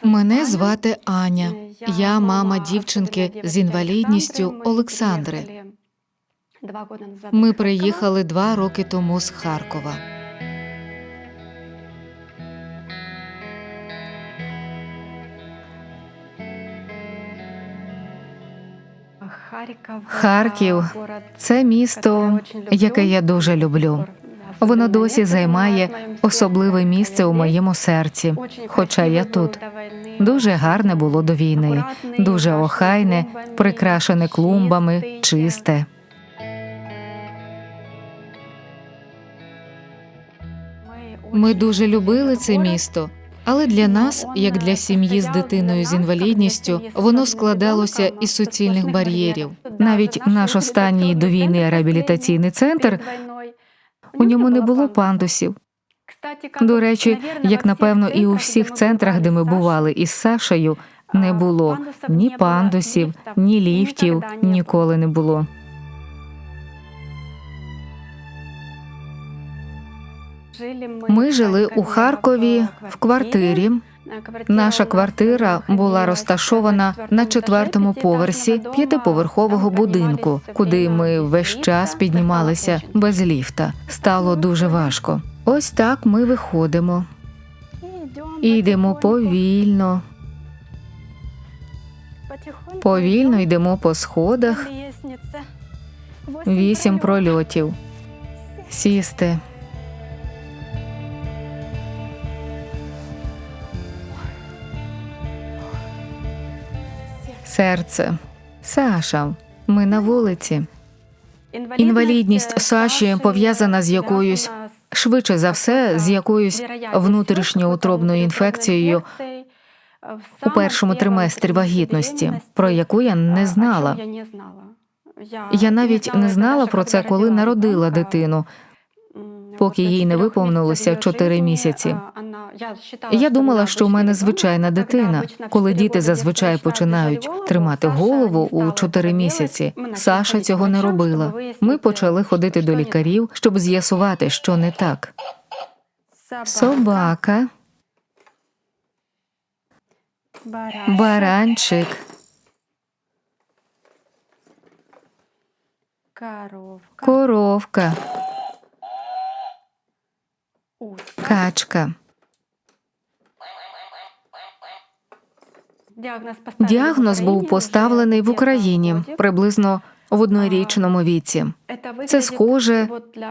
Мене звати Аня. Я мама дівчинки з інвалідністю Олександри. Ми приїхали 2 роки тому з Харкова. Харків – це місто, яке я дуже люблю. Воно досі займає особливе місце у моєму серці, хоча я тут. Дуже гарне було до війни, дуже охайне, прикрашене клумбами, чисте. Ми дуже любили це місто, але для нас, як для сім'ї з дитиною з інвалідністю, воно складалося із суцільних бар'єрів. Навіть наш останній до війни реабілітаційний центр, у ньому не було пандусів. До речі, як, напевно, і у всіх центрах, де ми бували із Сашею, не було ні пандусів, ні ліфтів, ніколи не було. Ми жили у Харкові в квартирі. Наша квартира була розташована на 4-му поверсі 5-поверхового будинку, куди ми весь час піднімалися без ліфта. Стало дуже важко. Ось так ми виходимо. І йдемо повільно. Повільно йдемо по сходах. 8 прольотів. Сісти. Серце. Саша. Ми на вулиці. Інвалідність Саші пов'язана з якоюсь, швидше за все, з якоюсь внутрішньоутробною інфекцією у першому триместрі вагітності, про яку я не знала. Я навіть не знала про це, коли народила дитину, поки їй не виповнилося 4 місяці. Я думала, що у мене звичайна дитина. Коли діти зазвичай починають тримати голову у 4 місяці, Саша цього не робила. Ми почали ходити до лікарів, щоб з'ясувати, що не так. Собака. Баранчик. Коровка. Качка. Діагноз був поставлений в Україні приблизно в 1-річному віці. Це схоже,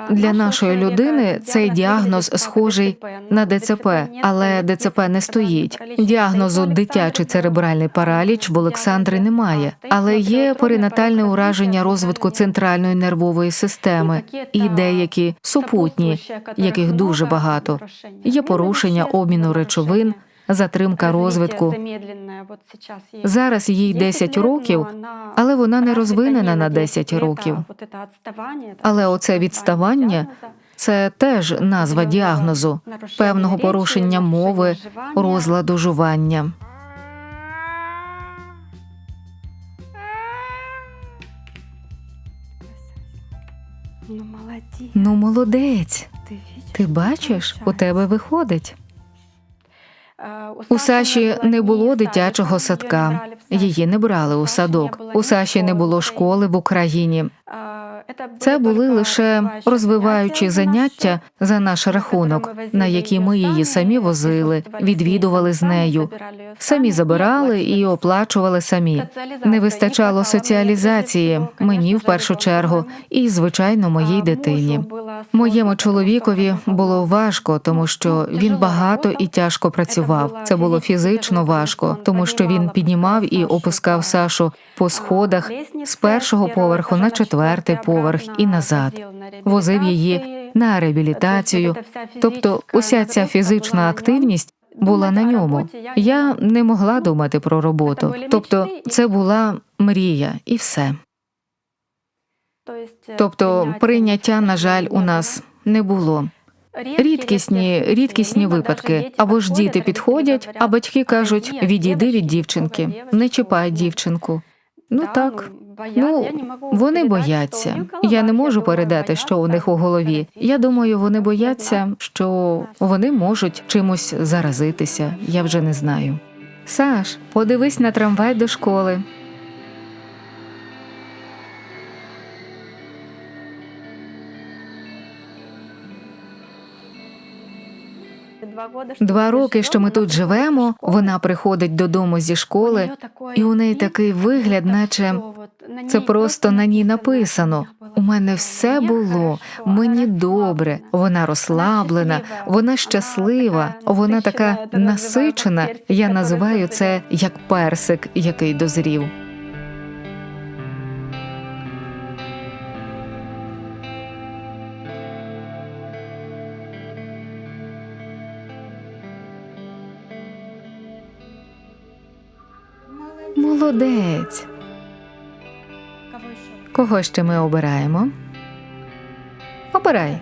для нашої людини цей діагноз схожий на ДЦП, але ДЦП не стоїть. Діагнозу дитячий церебральний параліч в Олександри немає, але є перинатальне ураження розвитку центральної нервової системи і деякі супутні, яких дуже багато. Є порушення обміну речовин, затримка розвитку. Зараз їй 10 років, але вона не розвинена на 10 років. Але оце відставання – це теж назва діагнозу, певного порушення мови, розладу жування. Ну, молодець. Ти бачиш, у тебе виходить. У Саші не було дитячого садка, її не брали у садок. У Саші не було школи в Україні. Це були лише розвиваючі заняття за наш рахунок, на які ми її самі возили, відвідували з нею, самі забирали і оплачували самі. Не вистачало соціалізації, мені в першу чергу, і, звичайно, моїй дитині. Моєму чоловікові було важко, тому що він багато і тяжко працював. Це було фізично важко, тому що він піднімав і опускав Сашу по сходах з 1-го поверху на 4-й поверх і назад. Возив її на реабілітацію. Тобто уся ця фізична активність була на ньому. Я не могла думати про роботу. Тобто це була мрія і все. Тобто прийняття, на жаль, у нас не було. Рідкісні випадки. Або ж діти підходять, а батьки кажуть: «Відійди від дівчинки, не чіпай дівчинку». Ну так. Вони бояться. Я не можу передати, що у них у голові. Я думаю, вони бояться, що вони можуть чимось заразитися. Я вже не знаю. Саш, подивись на трамвай до школи. Два роки, що ми тут живемо, вона приходить додому зі школи, і у неї такий вигляд, наче це просто на ній написано. У мене все було, мені добре, вона розслаблена, вона щаслива, вона така насичена. Я називаю це як персик, який дозрів. Молодець. Кого ще ми обираємо? Обирай.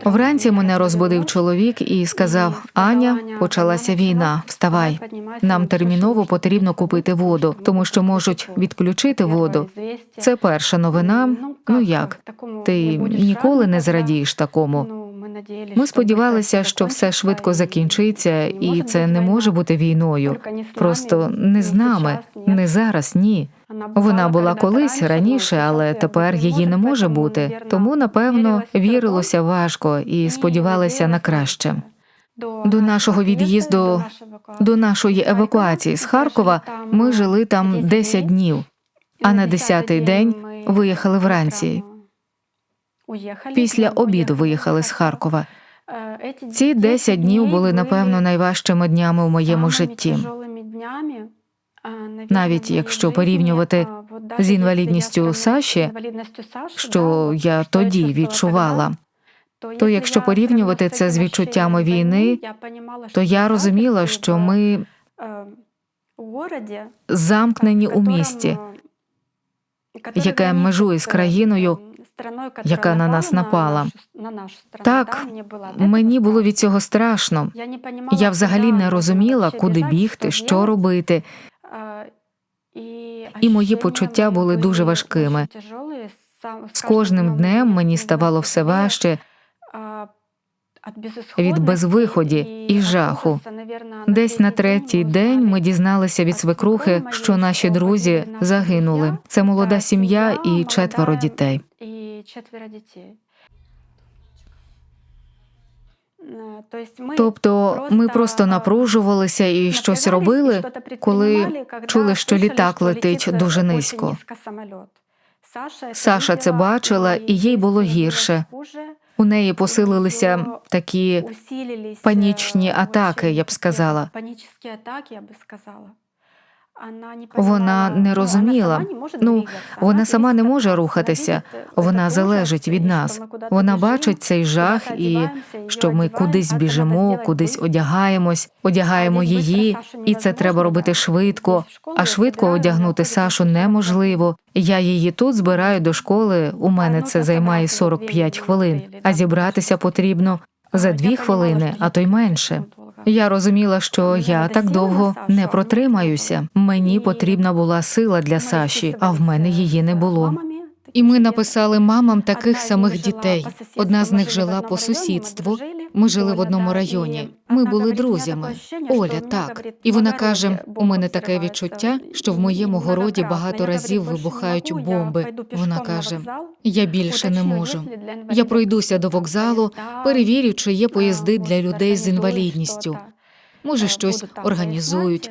Вранці мене розбудив чоловік і сказав: «Аня, почалася війна, вставай. Нам терміново потрібно купити воду, тому що можуть відключити воду». Це перша новина. Ну як? Ти ніколи не зрадієш такому. Ми сподівалися, що все швидко закінчиться, і це не може бути війною. Просто не з нами, не зараз, ні. Вона була колись раніше, але тепер її не може бути. Тому, напевно, вірилося важко і сподівалися на краще. До нашого від'їзду, до нашої евакуації з Харкова ми жили там 10 днів, а на 10-й день виїхали вранці. Після обіду виїхали з Харкова. Ці 10 днів були, напевно, найважчими днями у моєму житті. Навіть якщо порівнювати з інвалідністю Саші, що я тоді відчувала, то якщо порівнювати це з відчуттями війни, то я розуміла, що ми замкнені у місті, яке межує з країною, яка на нас напала. Так, мені було від цього страшно. Я взагалі не розуміла, куди бігти, що робити. І мої почуття були дуже важкими. З кожним днем мені ставало все важче від безвиході і жаху. Десь на 3-й день ми дізналися від свекрухи, що наші друзі загинули. Це молода сім'я і 4 дітей. Тобто ми просто напружувалися і щось робили, коли чули, що літак летить дуже низько. Саша це бачила, і їй було гірше. У неї посилилися такі панічні атаки, я б сказала. Вона не розуміла. Вона сама не може рухатися. Вона залежить від нас. Вона бачить цей жах і що ми кудись біжимо, кудись одягаємо її, і це треба робити швидко. А швидко одягнути Сашу неможливо. Я її тут збираю до школи, у мене це займає 45 хвилин, а зібратися потрібно за 2 хвилини, а то й менше. Я розуміла, що я так довго не протримаюся. Мені потрібна була сила для Саші, а в мене її не було. І ми написали мамам таких самих дітей. Одна з них жила по сусідству. Ми жили в одному районі. Ми були друзями. Оля, так. І вона каже, у мене таке відчуття, що в моєму городі багато разів вибухають бомби. Вона каже, я більше не можу. Я пройдуся до вокзалу, перевірю, чи є поїзди для людей з інвалідністю. Може, щось організують.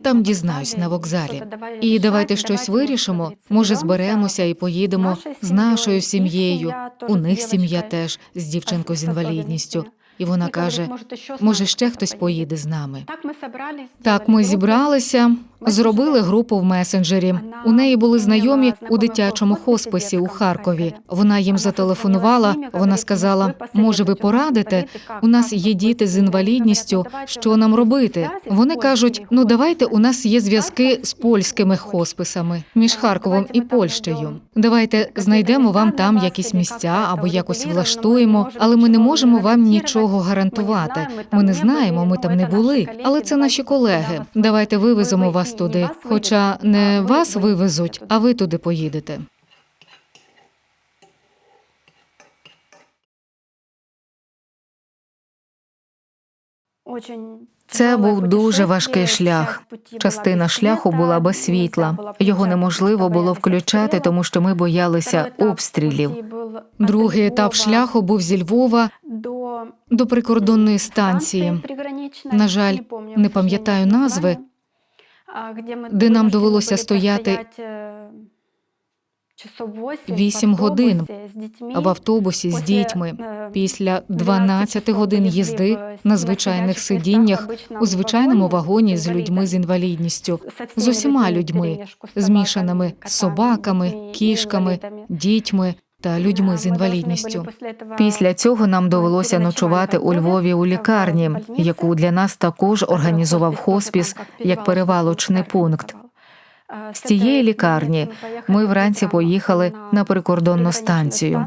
Там дізнаюсь на вокзалі. І давайте щось вирішимо. Може, зберемося і поїдемо з нашою сім'єю. У них сім'я теж з дівчинкою з інвалідністю. І вона каже, може, ще хтось поїде з нами. Так, ми зібралися, зробили групу в месенджері. У неї були знайомі у дитячому хосписі у Харкові. Вона їм зателефонувала, вона сказала, може, ви порадите? У нас є діти з інвалідністю, що нам робити? Вони кажуть, давайте, у нас є зв'язки з польськими хосписами між Харковом і Польщею. Давайте знайдемо вам там якісь місця або якось влаштуємо, але ми не можемо вам нічого гарантувати. Ми не знаємо, ми там не були, але це наші колеги. Давайте вивеземо вас туди. Хоча не вас вивезуть, а ви туди поїдете. Це був дуже важкий шлях. Частина шляху була без світла. Його неможливо було включати, тому що ми боялися обстрілів. Другий етап шляху був зі Львова до прикордонної станції. На жаль, не пам'ятаю назви, де нам довелося стояти 8 годин в автобусі з дітьми. Після 12 годин їзди на звичайних сидіннях у звичайному вагоні з людьми з інвалідністю, з усіма людьми, змішаними з собаками, кішками, дітьми та людьми з інвалідністю. Після цього нам довелося ночувати у Львові у лікарні, яку для нас також організував хоспіс як перевалочний пункт. З цієї лікарні ми вранці поїхали на прикордонну станцію.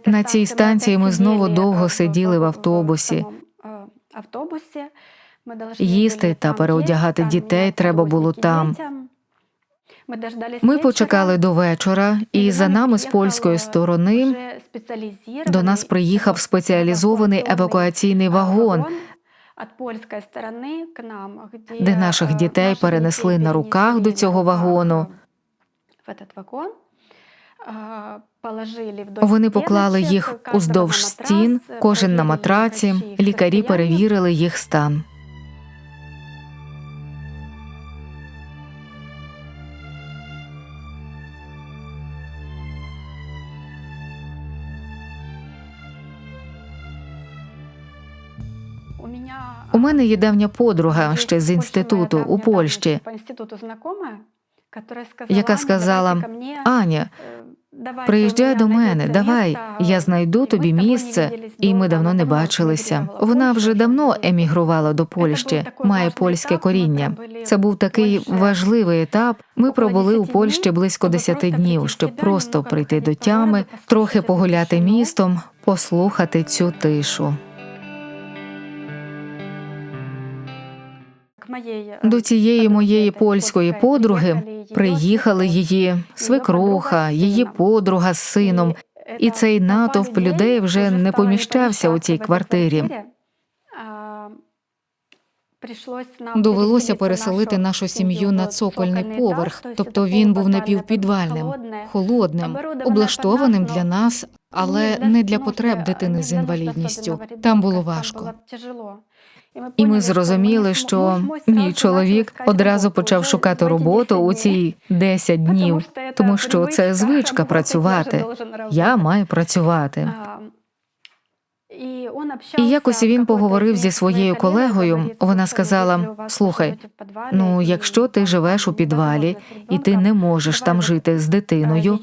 На цій станції ми знову довго сиділи в автобусі. Їсти та переодягати дітей треба було там. Ми почекали до вечора, і за нами з польської сторони до нас приїхав спеціалізований евакуаційний вагон, де наших дітей перенесли на руках до цього вагону. Вони поклали їх уздовж стін, кожен на матраці, лікарі перевірили їх стан. У мене є давня подруга ще з інституту у Польщі, яка сказала: «Аня, приїжджай до мене, давай, я знайду тобі місце». І ми давно не бачилися. Вона вже давно емігрувала до Польщі, має польське коріння. Це був такий важливий етап. Ми пробули у Польщі близько 10 днів, щоб просто прийти до тями, трохи погуляти містом, послухати цю тишу. До цієї моєї польської подруги приїхали її свекруха, її подруга з сином, і цей натовп людей вже не поміщався у цій квартирі. Довелося переселити нашу сім'ю на цокольний поверх, тобто він був напівпідвальним, холодним, облаштованим для нас, але не для потреб дитини з інвалідністю. Там було важко. І ми зрозуміли, що мій чоловік одразу почав шукати роботу у ці 10 днів, тому що це звичка працювати. Я маю працювати. І якось він поговорив зі своєю колегою, вона сказала: «Слухай, ну якщо ти живеш у підвалі, і ти не можеш там жити з дитиною»,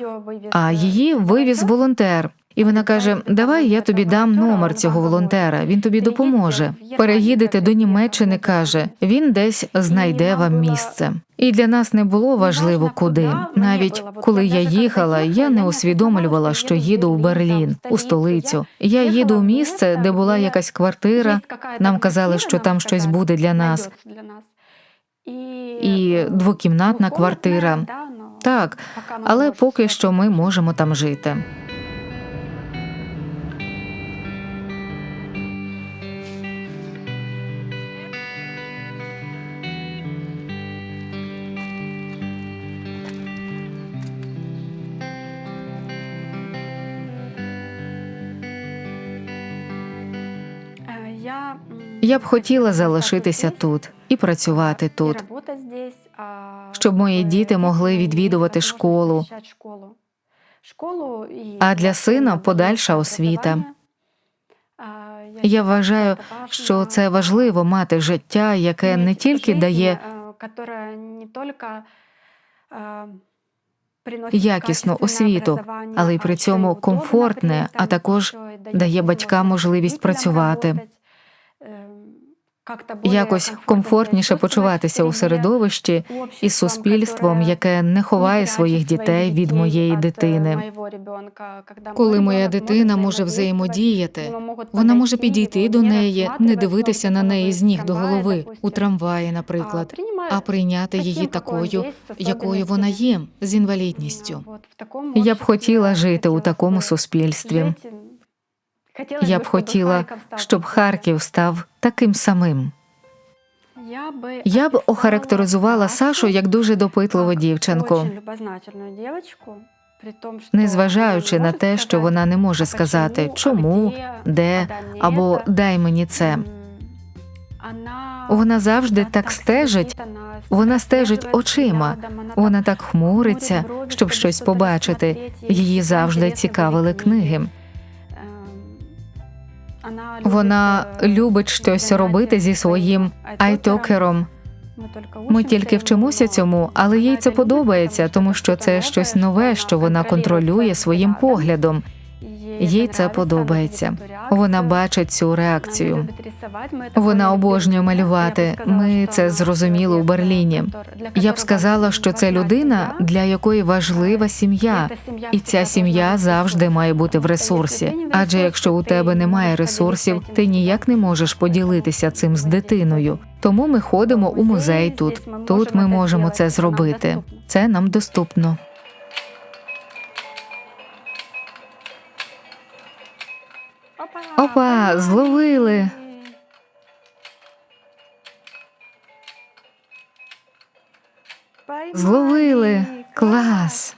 а її вивіз волонтер. І вона каже: «Давай я тобі дам номер цього волонтера, він тобі допоможе. Переїдете до Німеччини», каже, «він десь знайде вам місце». І для нас не було важливо куди. Навіть коли я їхала, я не усвідомлювала, що їду в Берлін, у столицю. Я їду в місце, де була якась квартира, нам казали, що там щось буде для нас. І двокімнатна квартира. Так, але поки що ми можемо там жити. Я б хотіла залишитися тут і працювати тут, щоб мої діти могли відвідувати школу, а для сина подальша освіта. Я вважаю, що це важливо мати життя, яке не тільки дає якісну освіту, але й при цьому комфортне, а також дає батькам можливість працювати. Якось комфортніше почуватися у середовищі із суспільством, яке не ховає своїх дітей від моєї дитини. Коли моя дитина може взаємодіяти, вона може підійти до неї, не дивитися на неї з ніг до голови, у трамваї, наприклад, а прийняти її такою, якою вона є, з інвалідністю. Я б хотіла жити у такому суспільстві. Я б хотіла, щоб Харків став таким самим. Я б охарактеризувала Сашу як дуже допитливу дівчинку, незважаючи на те, що вона не може сказати «чому», «де» або «дай мені це». Вона завжди так стежить, вона стежить очима, вона так хмуриться, щоб щось побачити. Її завжди цікавили книги. Вона любить щось робити зі своїм айтокером. Ми тільки вчимося цьому, але їй це подобається, тому що це щось нове, що вона контролює своїм поглядом. Їй це подобається. Вона бачить цю реакцію. Вона обожнює малювати. Ми це зрозуміли у Берліні. Я б сказала, що це людина, для якої важлива сім'я. І ця сім'я завжди має бути в ресурсі. Адже якщо у тебе немає ресурсів, ти ніяк не можеш поділитися цим з дитиною. Тому ми ходимо у музей тут. Тут ми можемо це зробити. Це нам доступно. Опа, зловили! Зловили! Клас!